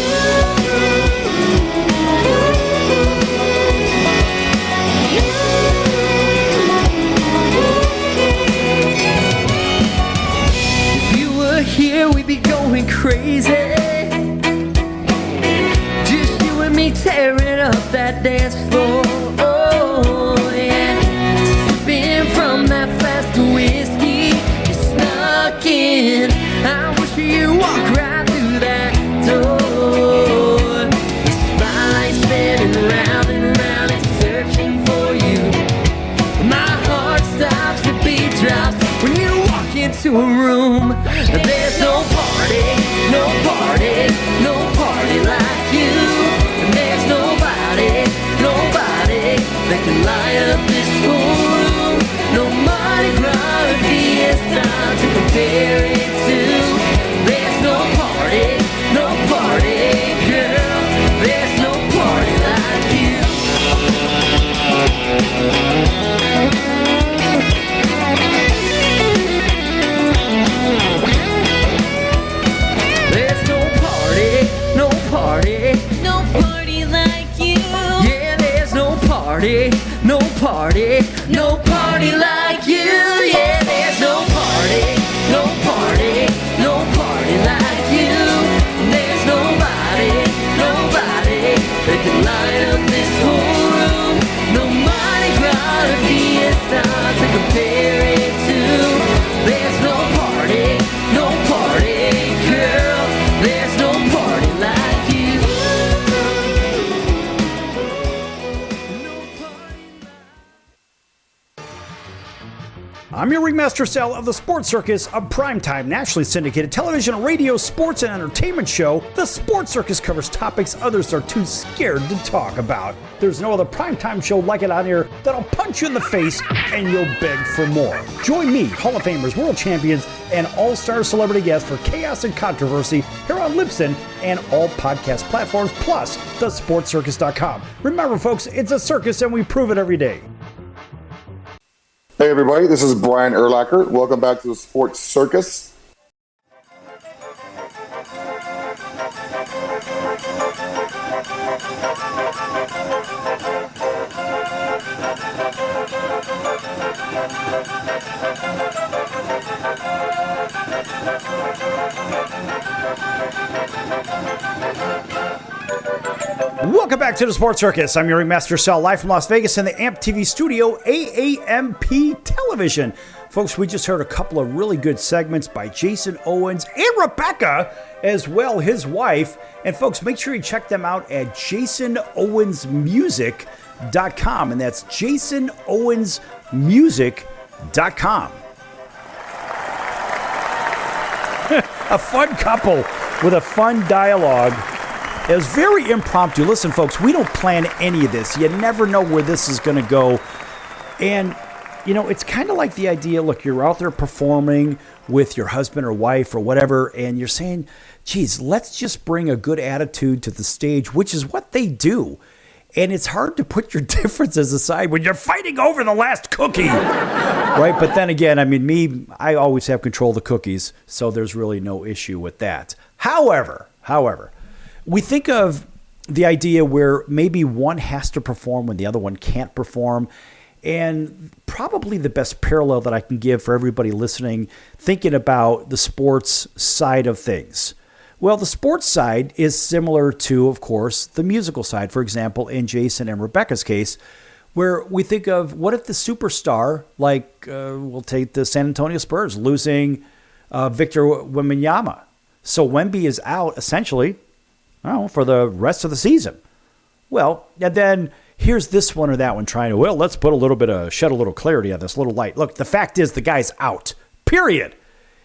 Here we'd be going crazy. Just you and me tearing up that dance floor. Oh yeah, sipping from that flask of whiskey you snuck in. I wish you'd walk right through that door. The spotlight spinning round and round, it's searching for you. My heart stops, the beat drops when you walk into a room. There's no party, no party, no party like you. And there's nobody, nobody that can light up this whole room. No Mardi Gras or Fiesta to compare it to. There's no party, girl. There's no party like you. There's no party, no party, no party like you. Yeah, there's no party, no party, no party like you. Yeah, there's no party, no party, no party like you. There's nobody, nobody that can light up this whole room. No Mardi Gras or Fiesta to compare it to. There's no party, no party, girl. There's no party like you. I'm your Ringmaster Sal of the Sports Circus, a primetime, nationally syndicated television, radio, sports, and entertainment show. The Sports Circus covers topics others are too scared to talk about. There's no other primetime show like it out here that'll punch you in the face and you'll beg for more. Join me, Hall of Famers, world champions, and all-star celebrity guests for chaos and controversy here on Libsyn and all podcast platforms, plus thesportscircus.com. Remember, folks, it's a circus and we prove it every day. Hey everybody, this is Brian Urlacher. Welcome back to the Sports Circus. Welcome back to the Sports Circus. I'm your Ringmaster Sal, live from Las Vegas in the AMP TV studio, AAMP Television. Folks, we just heard a couple of really good segments by Jason Owens and Rebecca as well, his wife. And folks, make sure you check them out at jasonowensmusic.com. And that's jasonowensmusic.com. A fun couple with a fun dialogue. It was very impromptu. Listen, folks, we don't plan any of this. You never know where this is going to go. And, you know, it's kind of like the idea, look, you're out there performing with your husband or wife or whatever, and you're saying, geez, let's just bring a good attitude to the stage, which is what they do. And it's hard to put your differences aside when you're fighting over the last cookie, right? But then again, I mean, I always have control of the cookies, so there's really no issue with that. However, we think of the idea where maybe one has to perform when the other one can't perform. And probably the best parallel that I can give for everybody listening, thinking about the sports side of things. Well, the sports side is similar to, of course, the musical side. For example, in Jason and Rebecca's case, where we think of what if the superstar, like we'll take the San Antonio Spurs, losing Victor Wembanyama. So Wemby is out essentially for the rest of the season. Well, and then here's this one or that one trying to, let's put shed a little clarity on this, little light. Look, the fact is the guy's out, period.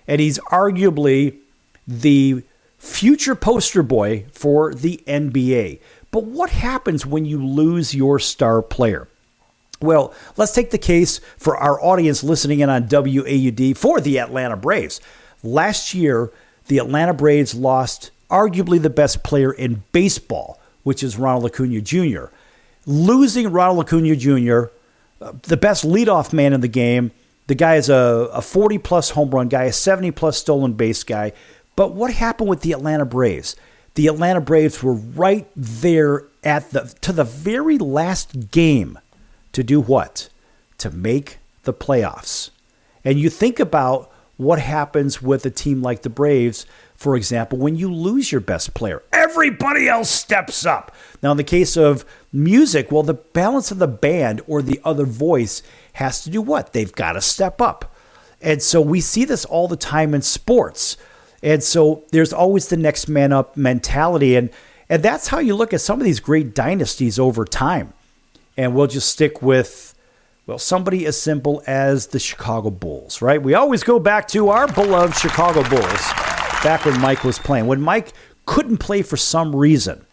And he's arguably the future poster boy for the NBA. But what happens when you lose your star player? Well, let's take the case for our audience listening in on WAUD for the Atlanta Braves. Last year, the Atlanta Braves lost arguably the best player in baseball, which is Ronald Acuna Jr. Losing Ronald Acuna Jr., the best leadoff man in the game, the guy is a 40-plus home run guy, a 70-plus stolen base guy. But what happened with the Atlanta Braves? The Atlanta Braves were right there to the very last game to do what? To make the playoffs. And you think about what happens with a team like the Braves, for example, when you lose your best player. Everybody else steps up. Now, in the case of music, well, the balance of the band or the other voice has to do what? They've got to step up. And so we see this all the time in sports. And so there's always the next man up mentality. And that's how you look at some of these great dynasties over time. And we'll just stick with, somebody as simple as the Chicago Bulls, right? We always go back to our beloved Chicago Bulls back when Mike was playing. When Mike couldn't play for some reason,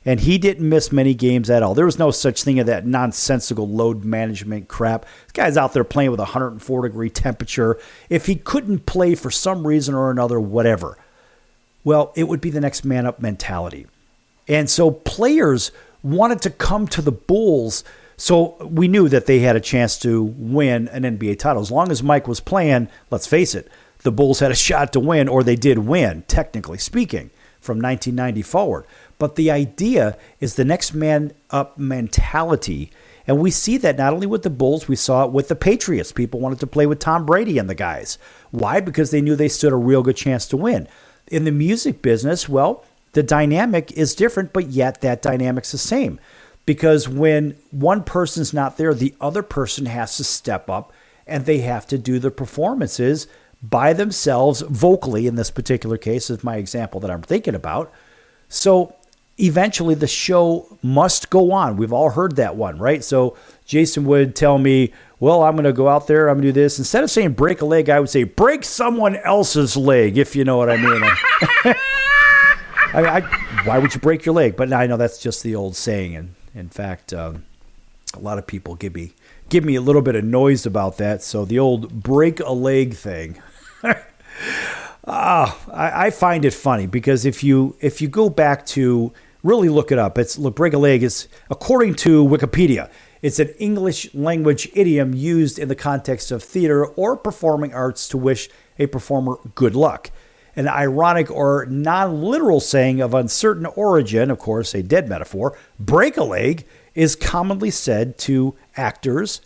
and he didn't miss many games at all. There was no such thing as that nonsensical load management crap. This guy's out there playing with a 104-degree temperature. If he couldn't play for some reason or another, whatever, well, it would be the next man up mentality. And so players wanted to come to the Bulls, so we knew that they had a chance to win an NBA title. As long as Mike was playing, let's face it, the Bulls had a shot to win, or they did win, technically speaking, from 1990 forward. But the idea is the next man up mentality. And we see that not only with the Bulls, we saw it with the Patriots. People wanted to play with Tom Brady and the guys. Why? Because they knew they stood a real good chance to win. In the music business, well, the dynamic is different, but yet that dynamic's the same. Because when one person's not there, the other person has to step up and they have to do the performances by themselves vocally. In this particular case is my example that I'm thinking about. So eventually the show must go on. We've all heard that one, right? So Jason would tell me, I'm going to go out there, I'm going to do this. Instead of saying break a leg, I would say break someone else's leg, if you know what I mean. Why would you break your leg? But I know that's just the old saying. And in fact, a lot of people give me a little bit of noise about that. So the old break a leg thing. I find it funny because if you go back to really look it up, break a leg is, according to Wikipedia, it's an English language idiom used in the context of theater or performing arts to wish a performer good luck. An ironic or non-literal saying of uncertain origin, of course, a dead metaphor, break a leg is commonly said to actors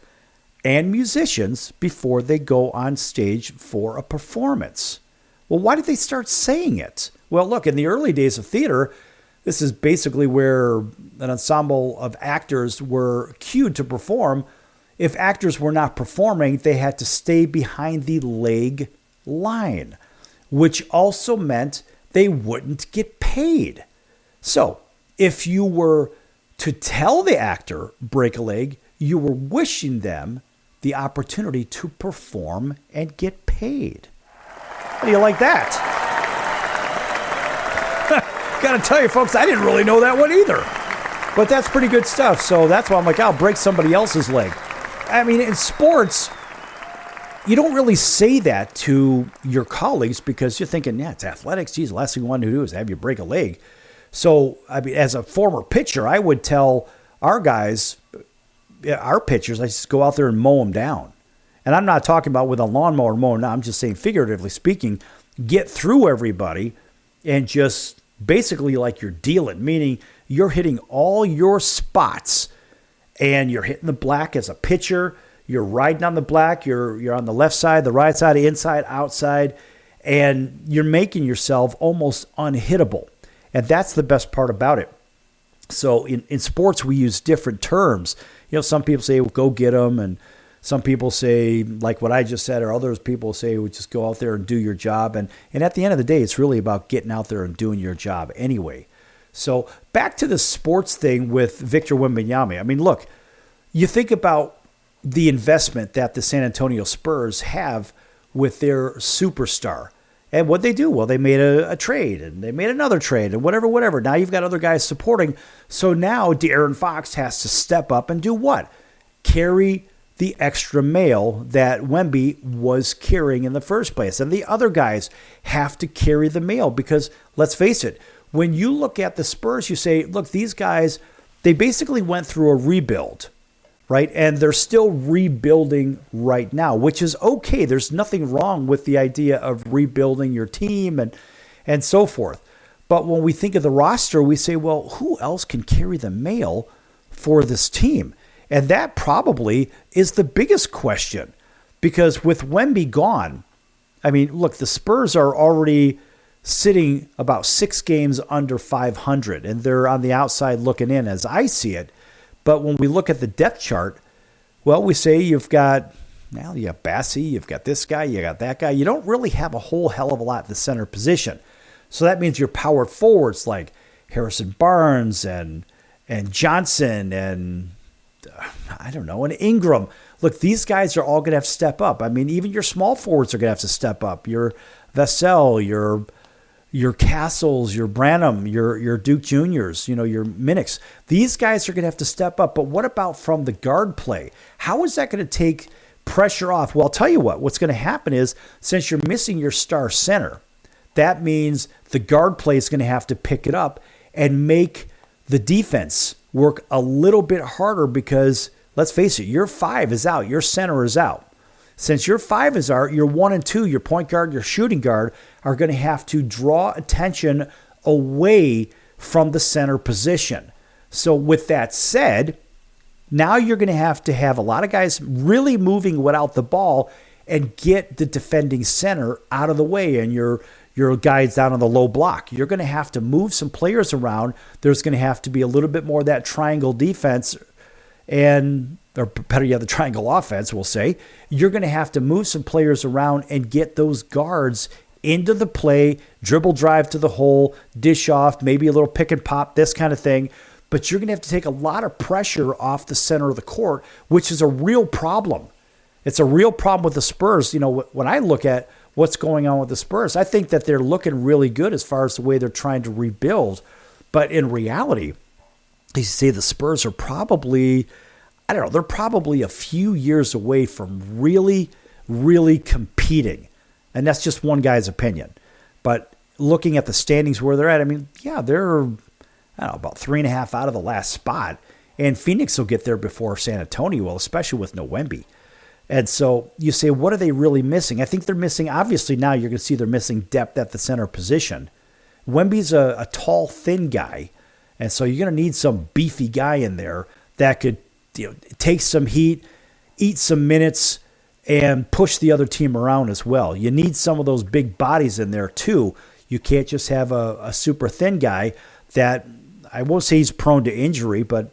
and musicians before they go on stage for a performance. Well, why did they start saying it? Well, look, in the early days of theater, this is basically where an ensemble of actors were cued to perform. if actors were not performing, they had to stay behind the leg line, which also meant they wouldn't get paid. So if you were to tell the actor break a leg, you were wishing them the opportunity to perform and get paid. How do you like that? Gotta tell you folks, I didn't really know that one either. But that's pretty good stuff. So that's why I'm like, I'll break somebody else's leg. I mean, in sports, you don't really say that to your colleagues because you're thinking, yeah, it's athletics. Geez, the last thing you want to do is have you break a leg. So, I mean, as a former pitcher, I would tell our guys, our pitchers, I just go out there and mow them down. And I'm not talking about with a lawnmower mowing down. I'm just saying, figuratively speaking, get through everybody and just basically like you're dealing, meaning you're hitting all your spots and you're hitting the black as a pitcher. You're riding on the black. You're on the left side, the right side, inside, outside, and you're making yourself almost unhittable. And that's the best part about it. So in sports, we use different terms. You know, some people say, well, go get them. And some people say, like what I just said, or others people say, well, just go out there and do your job. And at the end of the day, it's really about getting out there and doing your job anyway. So back to the sports thing with Victor Wembanyama. I mean, look, you think about the investment that the San Antonio Spurs have with their superstar. And what they do? Well, they made a trade, and they made another trade, and whatever. Now you've got other guys supporting. So now De'Aaron Fox has to step up and do what? Carry the extra mail that Wemby was carrying in the first place. And the other guys have to carry the mail because, let's face it, when you look at the Spurs, you say, look, these guys, they basically went through a rebuild, right? And they're still rebuilding right now, which is okay. There's nothing wrong with the idea of rebuilding your team and so forth. But when we think of the roster, we say, well, who else can carry the mail for this team? And that probably is the biggest question because with Wemby gone, I mean, look, the Spurs are already sitting about 6 games under 500, and they're on the outside looking in as I see it. But when we look at the depth chart, well, we say you have Bassey, you've got this guy, you got that guy. You don't really have a whole hell of a lot in the center position. So that means your power forwards like Harrison Barnes and Johnson and I don't know, and Ingram. Look, these guys are all going to have to step up. I mean, even your small forwards are going to have to step up. Your Vassell, your Castles, your Branham, your Duke Juniors, your Minix. These guys are going to have to step up. But what about from the guard play? How is that going to take pressure off? Well, I'll tell you what's going to happen is since you're missing your star center, that means the guard play is going to have to pick it up and make the defense work a little bit harder because, let's face it, your 5 is out, your center is out. Since your 5 is out, your 1 and 2, your point guard, your shooting guard, are going to have to draw attention away from the center position. So with that said, now you're going to have a lot of guys really moving without the ball and get the defending center out of the way and your guys down on the low block. You're going to have to move some players around. There's going to have to be a little bit more of that triangle defense or better yet, the triangle offense, we'll say. You're going to have to move some players around and get those guards into the play, dribble drive to the hole, dish off, maybe a little pick and pop, this kind of thing. But you're going to have to take a lot of pressure off the center of the court, which is a real problem. It's a real problem with the Spurs. When I look at what's going on with the Spurs, I think that they're looking really good as far as the way they're trying to rebuild. But in reality, you see the Spurs are probably, they're probably a few years away from really, really competing. And that's just one guy's opinion. But looking at the standings where they're at, I mean, yeah, they're, about 3.5 out of the last spot. And Phoenix will get there before San Antonio will, especially with no Wemby. And so you say, what are they really missing? I think they're missing, obviously now you're going to see they're missing depth at the center position. Wemby's a tall, thin guy. And so you're going to need some beefy guy in there that could take some heat, eat some minutes, and push the other team around as well. You need some of those big bodies in there too. You can't just have a super thin guy that, I won't say he's prone to injury, but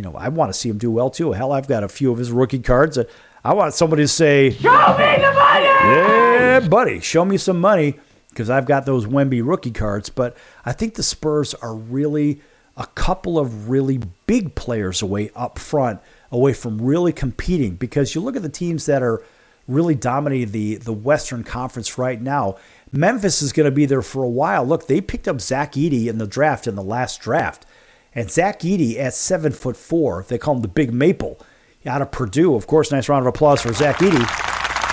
I want to see him do well too. Hell, I've got a few of his rookie cards. I want somebody to say, "Show me the money!" Yeah, buddy, show me some money, because I've got those Wemby rookie cards. But I think the Spurs are really a couple of really big players away up front, away from really competing. Because you look at the teams that are really dominating the Western Conference right now. Memphis is going to be there for a while. Look, they picked up Zach Edey in the last draft. And Zach Edey at 7'4", they call him the Big Maple, out of Purdue. Of course, nice round of applause for Zach Edey.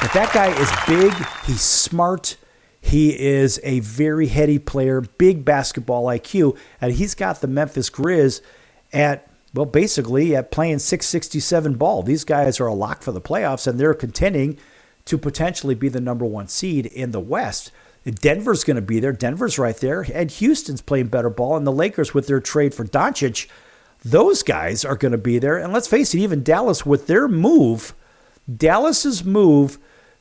But that guy is big. He's smart. He is a very heady player, big basketball IQ, and he's got the Memphis Grizz at playing 667 ball. These guys are a lock for the playoffs, and they're contending to potentially be the number one seed in the West. Denver's going to be there. Denver's right there. And Houston's playing better ball. And the Lakers, with their trade for Doncic, those guys are going to be there. And let's face it, even Dallas, with their Dallas's move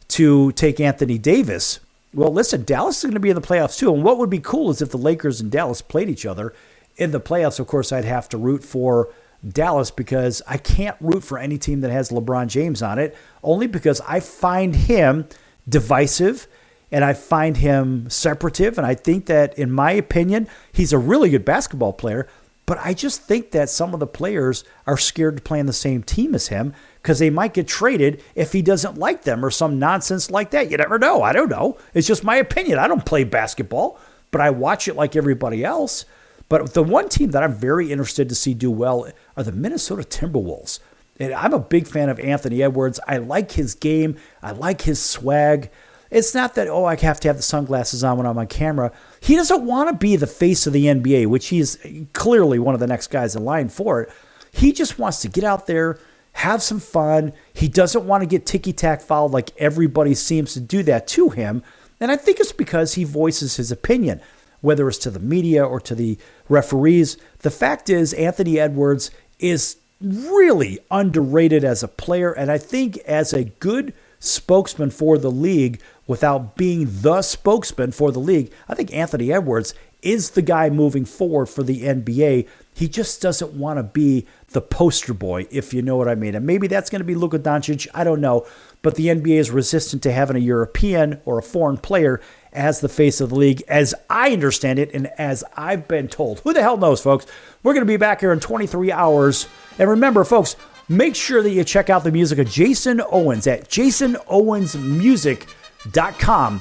to take Anthony Davis. Well, listen, Dallas is going to be in the playoffs too. And what would be cool is if the Lakers and Dallas played each other in the playoffs. Of course, I'd have to root for Dallas, because I can't root for any team that has LeBron James on it, only because I find him divisive and I find him separative. And I think that, in my opinion, he's a really good basketball player, but I just think that some of the players are scared to play on the same team as him because they might get traded if he doesn't like them or some nonsense like that. You never know. I don't know. It's just my opinion. I don't play basketball, but I watch it like everybody else. But the one team that I'm very interested to see do well are the Minnesota Timberwolves. And I'm a big fan of Anthony Edwards. I like his game. I like his swag. It's not that, I have to have the sunglasses on when I'm on camera. He doesn't want to be the face of the NBA, which he's clearly one of the next guys in line for it. He just wants to get out there, have some fun. He doesn't want to get ticky-tack fouled like everybody seems to do that to him. And I think it's because he voices his opinion, whether it's to the media or to the referees. The fact is, Anthony Edwards is really underrated as a player, and I think as a good spokesman for the league, without being the spokesman for the league, I think Anthony Edwards is the guy moving forward for the NBA. He just doesn't want to be the poster boy, if you know what I mean. And maybe that's going to be Luka Doncic. I don't know. But the NBA is resistant to having a European or a foreign player as the face of the league, as I understand it and as I've been told. Who the hell knows, folks? We're going to be back here in 23 hours. And remember, folks, make sure that you check out the music of Jason Owens at jasonowensmusic.com.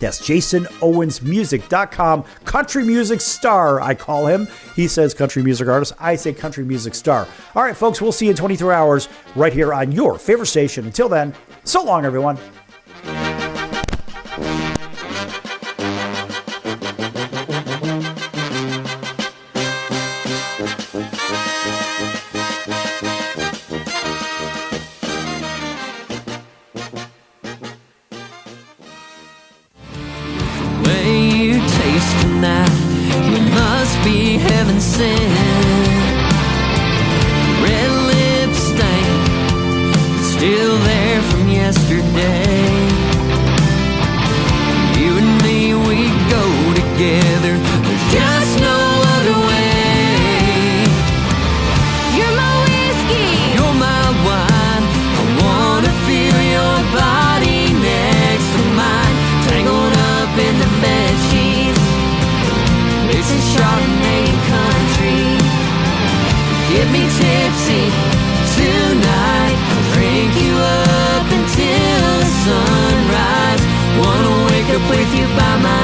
That's jasonowensmusic.com. Country music star, I call him. He says country music artist. I say country music star. All right, folks, we'll see you in 23 hours right here on your favorite station. Until then, so long, everyone. Be heaven sent. Red lip stain still there from yesterday. You and me, we go together. There's just no other way. You're my whiskey. You're my wine. I wanna feel your body next to mine, tangled up in the bed sheets. It's a Chardonnay country. Get me tipsy tonight. I'll drink you up until the sunrise. Wanna wake up with you by my